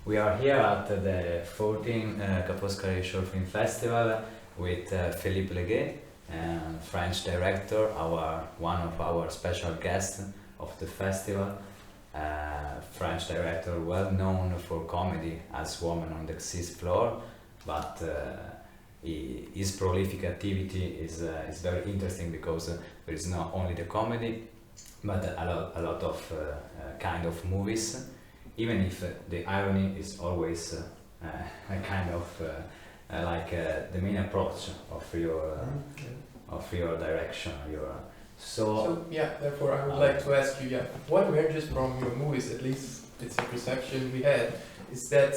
We are here at the 14th Caposcari Short Film Festival with Philippe Le Guay, French director, one of our special guests of the festival. French director well known for comedy as Woman on the Sixth Floor, but his prolific activity is very interesting because there is not only the comedy but a lot of kind of movies, even if the irony is always a kind of the main approach of your direction. So yeah, therefore I would like to ask you, what emerges from your movies, at least it's a perception we had, is that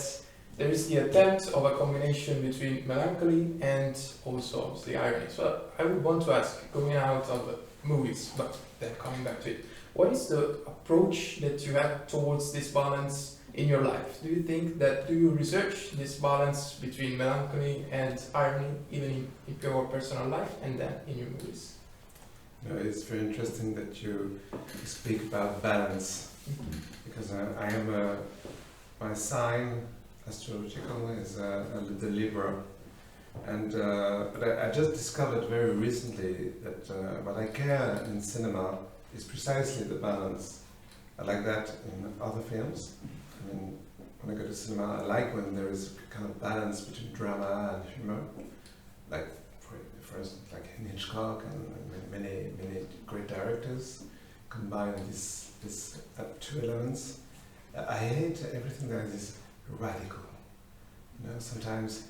there is the attempt of a combination between melancholy and also obviously irony. So I would want to ask, going out of the movies, but then coming back to it, what is the approach that you have towards this balance in your life? Do you research this balance between melancholy and irony, even in your personal life and then in your movies? No, it's very interesting that you speak about balance, because I am my sign astrological is the Libra, and but I just discovered very recently that what I care in cinema is precisely the balance. I like that in other films. I mean, when I go to cinema, I like when there is a kind of balance between drama and humor, like for instance, like in Hitchcock and many great directors combine these two elements. I hate everything that is radical. You know, sometimes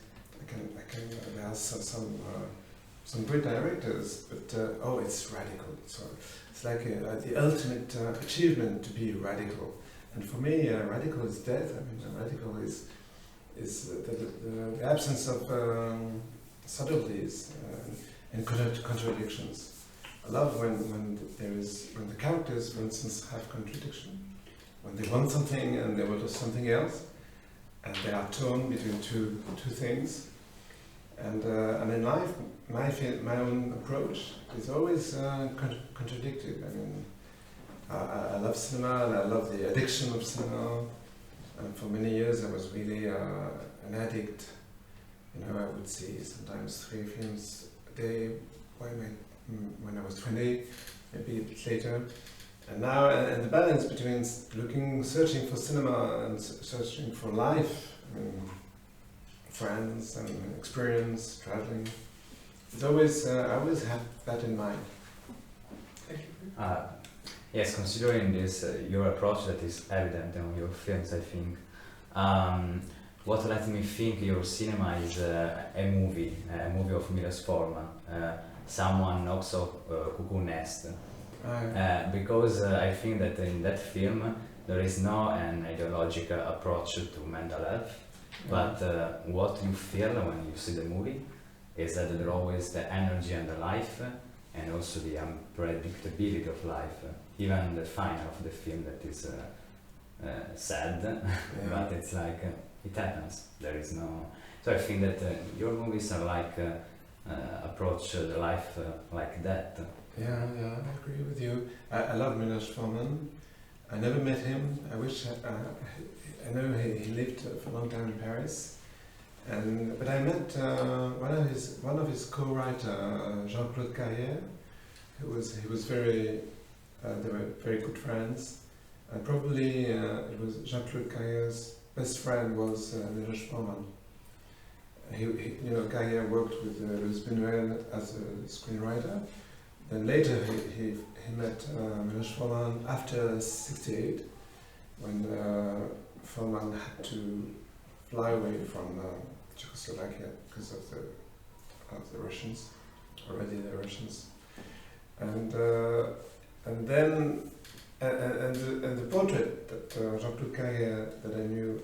there are some great directors, but it's radical. So it's like the ultimate achievement to be radical. And for me, radical is death. I mean, radical is the absence of subtleties and contradictions. I love when the characters, for instance, have contradiction. When they want something and they want something else, and they are torn between two things. And in life, my own approach is always contradicted. I mean, I love cinema and I love the addiction of cinema. And for many years, I was really an addict. You know, I would see sometimes 3 films a day when I was 20, maybe a bit later. And now, and the balance between searching for cinema and searching for life, I mean, friends and experience, traveling, it's always, I always have that in mind. Thank you. Yes, considering this, your approach that is evident in your films, I think. What let me think your cinema is a movie of Milos Forman, Someone Knocks on Cuckoo Nest. Because I think that in that film there is no an ideological approach to mental health, but what you feel when you see the movie is that there always the energy and the life, and also the unpredictability of life. Even the final of the film that is sad, but it's like it happens. There is no. So I think that your movies are like approach the life like that. Yeah, I agree with you. I love Milos Forman. I never met him. I wish I know he lived for a long time in Paris, but I met one of his co-writer, Jean-Claude Carrière. He was very they were very good friends, and probably it was Jean-Claude Carrière's best friend was Milos Forman. Carrière worked with Luis Buñuel as a screenwriter. Then later he met Milos Forman after '68, when Forman had to fly away from Czechoslovakia because of the Russians, already the Russians, and then the portrait that Jean-Claude Carrière that I knew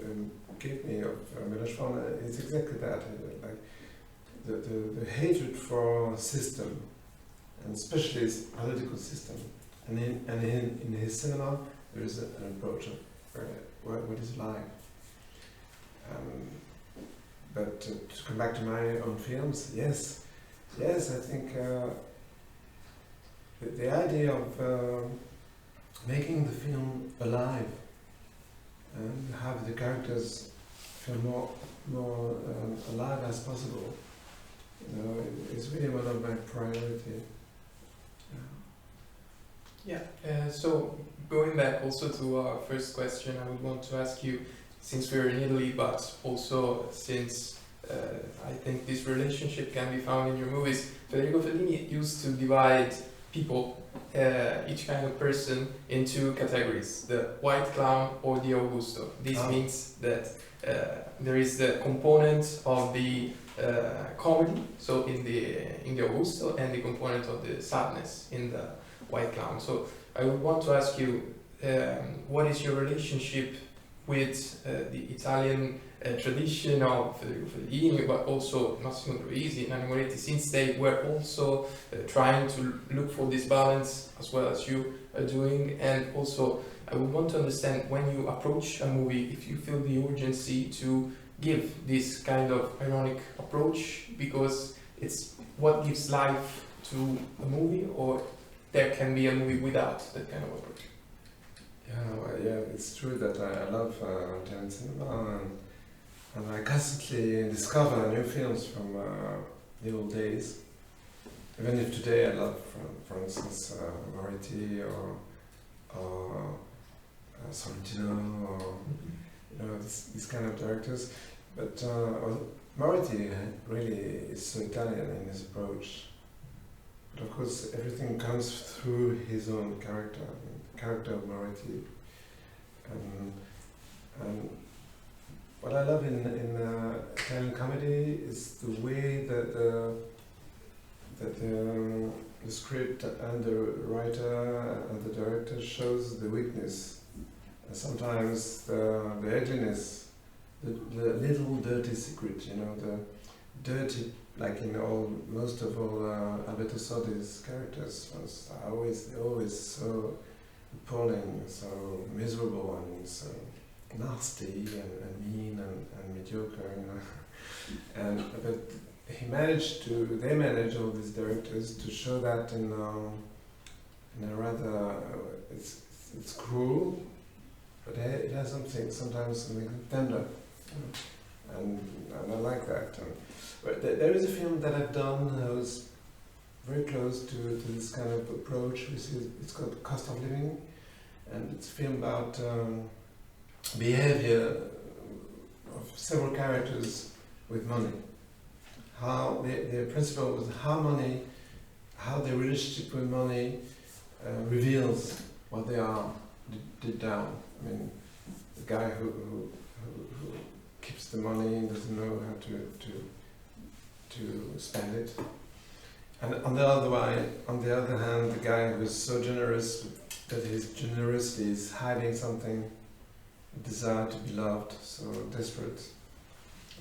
gave me of Milos Forman is exactly that, like the hatred for system, and especially his political system. And in his cinema, there is an approach of what is life. But to come back to my own films, yes, I think the idea of making the film alive and have the characters feel more alive as possible. You know, it's really one of my priority. So going back also to our first question, I would want to ask you, since we're in Italy, but also since I think this relationship can be found in your movies, Federico Fellini used to divide people, each kind of person, into categories: the white clown or the Augusto. This means that there is the component of the comedy, so in the Augusto, and the component of the sadness in the white clown. So I would want to ask you, what is your relationship with the Italian tradition of Federico Fellini, but also Massimo Troisi and Nanni Moretti, since they were also trying to look for this balance as well as you are doing? And also, I would want to understand, when you approach a movie, if you feel the urgency to give this kind of ironic approach, because it's what gives life to a movie, or there can be a movie without that kind of approach? It's true that I love Italian cinema, and I constantly discover new films from the old days. Even if today I love, for instance, Moretti or Sorrentino, or these kind of directors. But Moretti really is so Italian in his approach. But of course, everything comes through his own character, the character of Moretti. And what I love in Italian comedy is the way that the script and the writer and the director shows the weakness, and sometimes the ugliness, the little dirty secret, the dirty, like in most of all Alberto Sordi's characters, they're always so appalling, so miserable, and so nasty and mean and mediocre, but they manage, all these directors, to show that in a rather, it's cruel, but it has sometimes something tender, and I like that. But there is a film that I've done that was very close to this kind of approach, it's called Cost of Living, and it's a film about behavior of several characters with money. How their principle was how their relationship with money reveals what they are deep down. I mean, the guy who keeps the money and doesn't know how to spend it. And on the other hand, the guy who is so generous that his generosity is hiding something, a desire to be loved, so desperate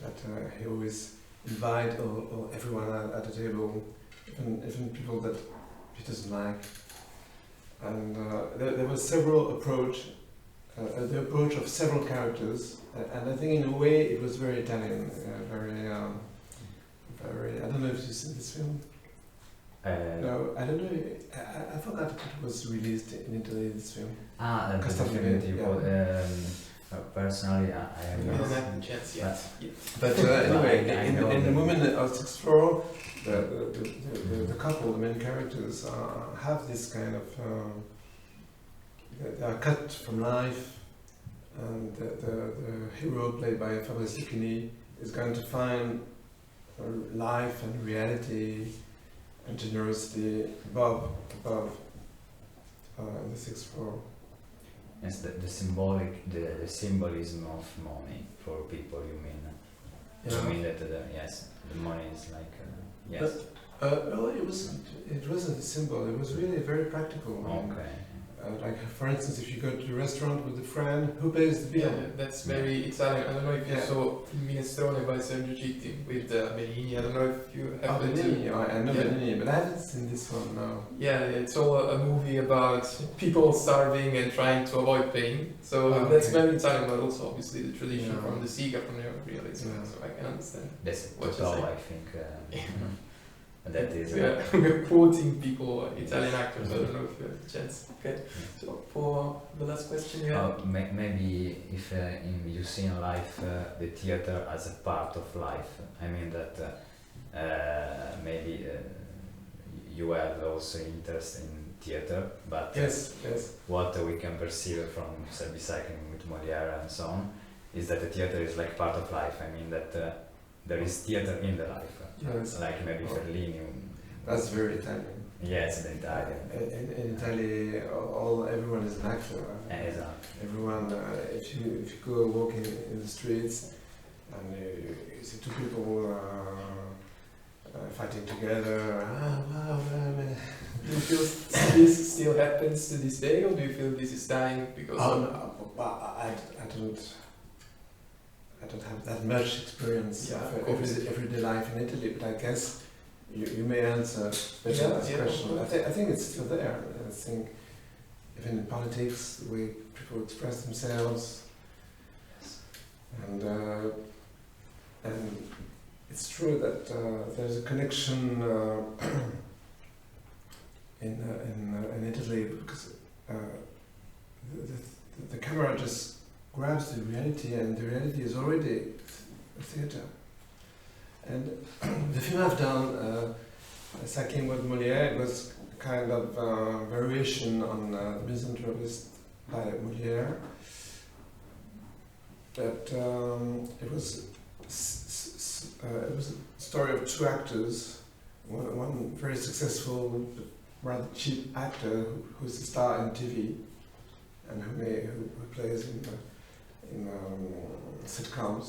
that he always invite everyone at the table, even people that he doesn't like. And there was several the approach of several characters, and I think in a way it was very Italian, very. I don't know if you've seen this film. No, I don't know. I forgot that it was released in Italy. This film. Personally, I haven't had the chance yet. But anyway, in the Women of 6'4", the couple, the main characters, have this kind of. They are cut from life, and the hero, played by Fabrice Lucchini, is going to find life and reality and generosity above the 6'4". Yes, the symbolism of money for people. You mean? Yeah. You mean that the money is like yes. Well, it wasn't a symbol. It was really very practical. Okay. Like, for instance, if you go to a restaurant with a friend, who pays the bill? Yeah, that's very Italian. I don't know if you saw Minestrone by Sergio Citti with Benigni. I don't know if you have Benigni. I know Benigni, but I haven't seen this one, no. Yeah, it's all a movie about people starving and trying to avoid pain. So that's very Italian, but also obviously the tradition from the Siga, from neorealism. Yeah. So I can understand. That's what I think. That is. We're quoting people, Italian actors. I don't know if you have the chance. Okay. So for the last question you had? Maybe if you see in life the theater as a part of life. I mean that maybe you have also interest in theater, but Yes. what we can perceive from recycling with Molière and so on is that the theater is like part of life. I mean that there is theater in the life. Yes. Like maybe Fellini. That's very Italian. Yes, in Italian. In Italy, everyone is an actor. Exactly. Everyone, if you go walking in the streets and you see two people fighting together, Do you feel this still happens to this day, or do you feel this is dying because I don't have that much experience of everyday life in Italy, but I guess you may answer better this question. I think it's still there. I think even in politics, the way people express themselves, and it's true that there's a connection in Italy because the camera just grabs the reality, and the reality is already a theater. And the film I've done, Cycling with Molière, it was a kind of variation on The Misanthropist by Molière. But it was a story of two actors, one very successful, rather cheap actor who's a star in TV, and who plays in sitcoms,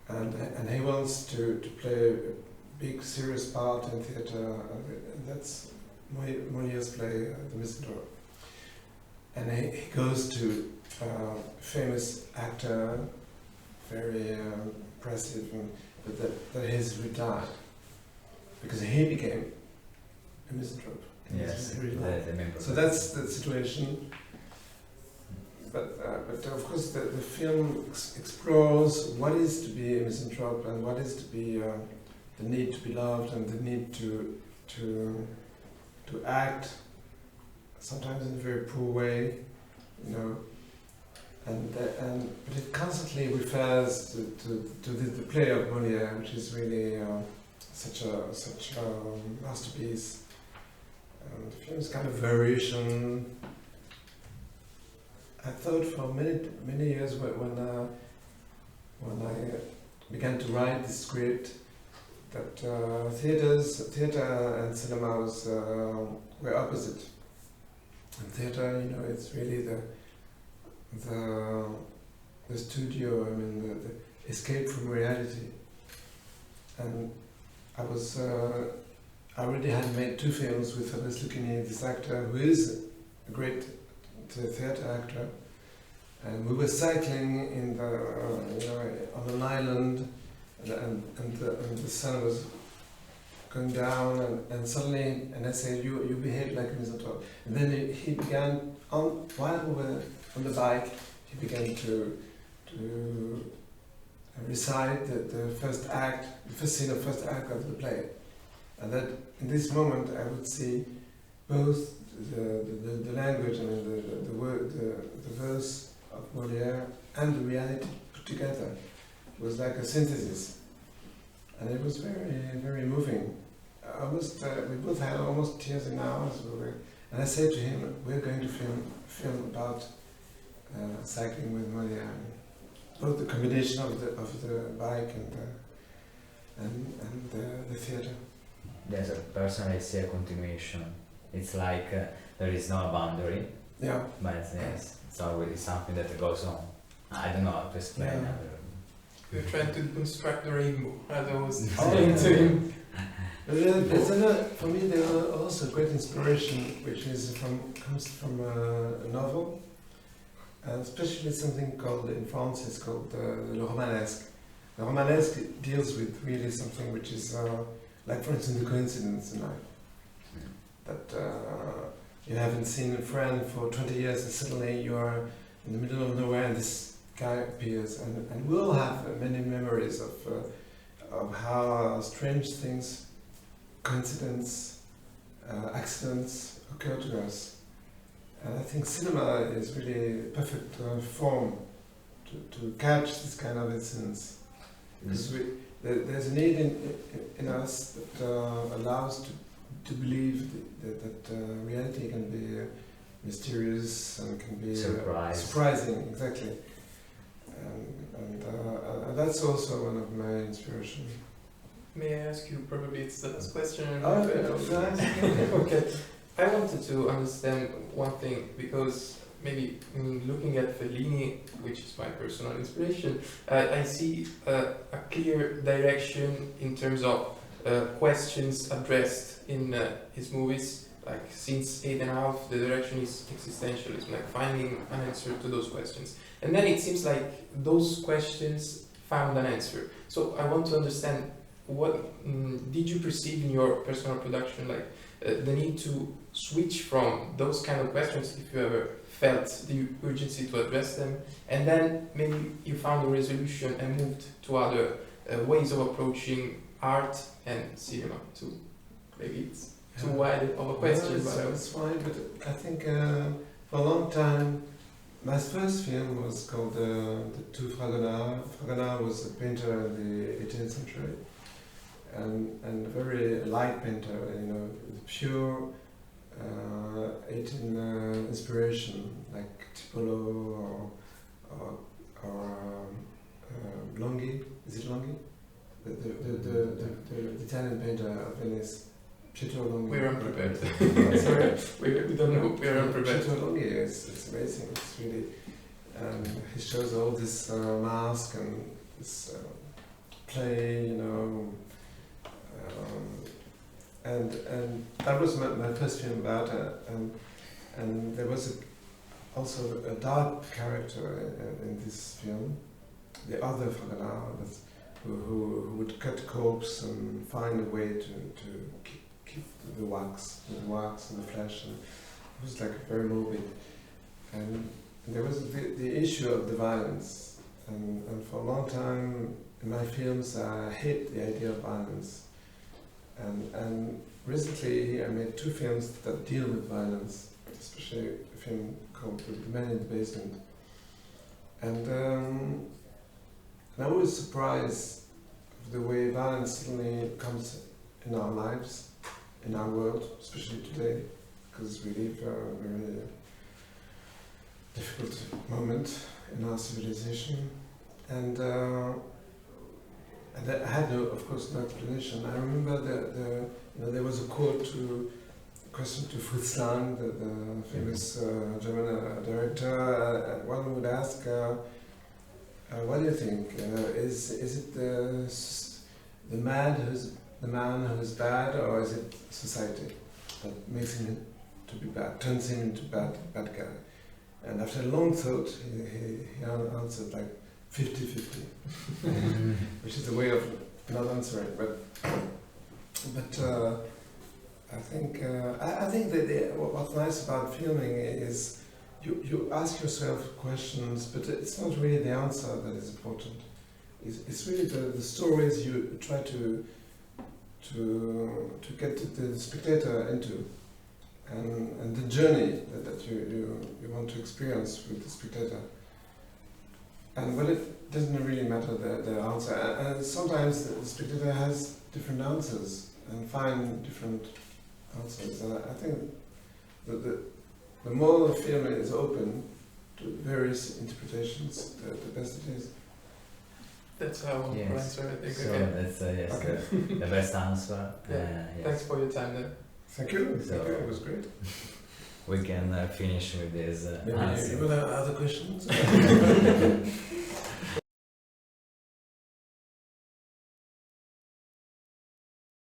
and he wants to play a big serious part in theatre, and that's Molière's play, The Misanthrope. And he goes to a famous actor, very impressive, but he's retired because he became a misanthrope. Yes, so that's the situation. But of course the film explores what is to be a misanthrope and what is to be the need to be loved and the need to act, sometimes in a very poor way, you know. But it constantly refers to the play of Molière, which is really such a masterpiece. The film is kind of variation. I thought for many years when I began to write the script that theater and cinemas were opposite. And theater, you know, it's really the studio. I mean, the escape from reality. And I already had made two films with Philippe Le Guay, this actor who is a great theatre actor, and we were cycling in on an island, and the sun was going down, and suddenly, and I said, you behave like a misanthrope. And then he began, while we were on the bike, he began to recite the first scene of first act of the play. And that in this moment I would see both the language, I mean the word, the verse of Molière and the reality put together. It was like a synthesis, and it was very, very moving. We both had almost tears in our eyes. And I said to him, "We're going to film about cycling with Molière, both the combination of the bike and the theatre." There's personally I see a continuation. It's like there is no boundary. Yeah. But yes, it's always something that goes on. I don't know how to explain. Yeah. We're trying to construct the rainbow, as I was saying to him. For me, there are also great inspiration, which comes from a novel, and especially something called in France. It's called le romanesque. The romanesque deals with really something which is like, for instance, the coincidence in life. That you haven't seen a friend for 20 years, and suddenly you are in the middle of nowhere, and this guy appears, and we all have many memories of how strange things, coincidence, accidents occur to us, And I think cinema is really a perfect form to catch this kind of essence. Because there's a need in us that allows to believe that reality can be mysterious and can be surprising, exactly. And that's also one of my inspirations. May I ask you, probably it's the last question. Okay. I wanted to understand one thing, because maybe looking at Fellini, which is my personal inspiration, I see a clear direction in terms of questions addressed in his movies. Like since 8½, the direction is existentialism, like finding an answer to those questions. And then it seems like those questions found an answer. So I want to understand, what did you perceive in your personal production, like the need to switch from those kind of questions, if you ever felt the urgency to address them, and then maybe you found a resolution and moved to other ways of approaching art and cinema too? Maybe it's too wide of a question. No, it's fine, but I think for a long time, my first film was called The Two Fragonard. Fragonard was a painter in the 18th century, and a very light painter, with pure 18 inspiration, like Tiepolo or Longhi. Is it Longhi? The Italian painter of Venice. Pietro Longhi. We're unprepared. Sorry, we don't know. We're unprepared. Pietro Longhi is amazing. It's really, he shows all this mask and this play, and that was my first film about it. And there was also a dark character in this film, the other Fragonard, who would cut corpse and find a way to keep the wax and the flesh, and it was like very morbid. And there was the issue of the violence, and for a long time in my films I hate the idea of violence. And recently I made 2 films that deal with violence, especially a film called The Man in the Basement. And I was surprised of the way violence suddenly comes in our lives, in our world, especially today, because we live a very difficult moment in our civilization. And I had, of course, no explanation. I remember there was a question to Fritz Lang, the famous German director. One would ask, what do you think? Is it the man who's bad, or is it society that makes him to be bad, turns him into bad guy? And after a long thought, he answered like 50-50, which is a way of not answering. But I think that what's nice about filming is you ask yourself questions, but it's not really the answer that is important. It's really the stories you try to get the spectator into, and the journey that you want to experience with the spectator. And well, it doesn't really matter the answer. And sometimes the spectator has different answers and find different answers. And I think the more the film is open to various interpretations, the best it is. That's how I want to answer it. So that's the best answer. Yes. Thanks for your time then. Thank you. It was great. We can finish with this Maybe answer. you will have other questions?